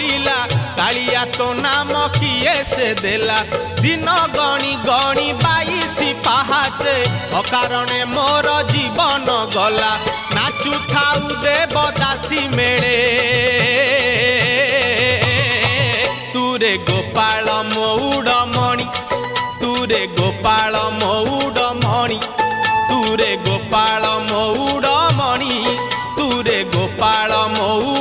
बोलिला कालिया तो नाम किए से देला दिन गणी गणी 22 पाहाचे अकारणे मोर जीवन गला नाचु थाउ देवदासी मेले तुरे गोपाल मौड़मणि तुरे गोपाल मौड़मणि तुरे गोपाल मौड़मणि तुरे गोपाल मौड़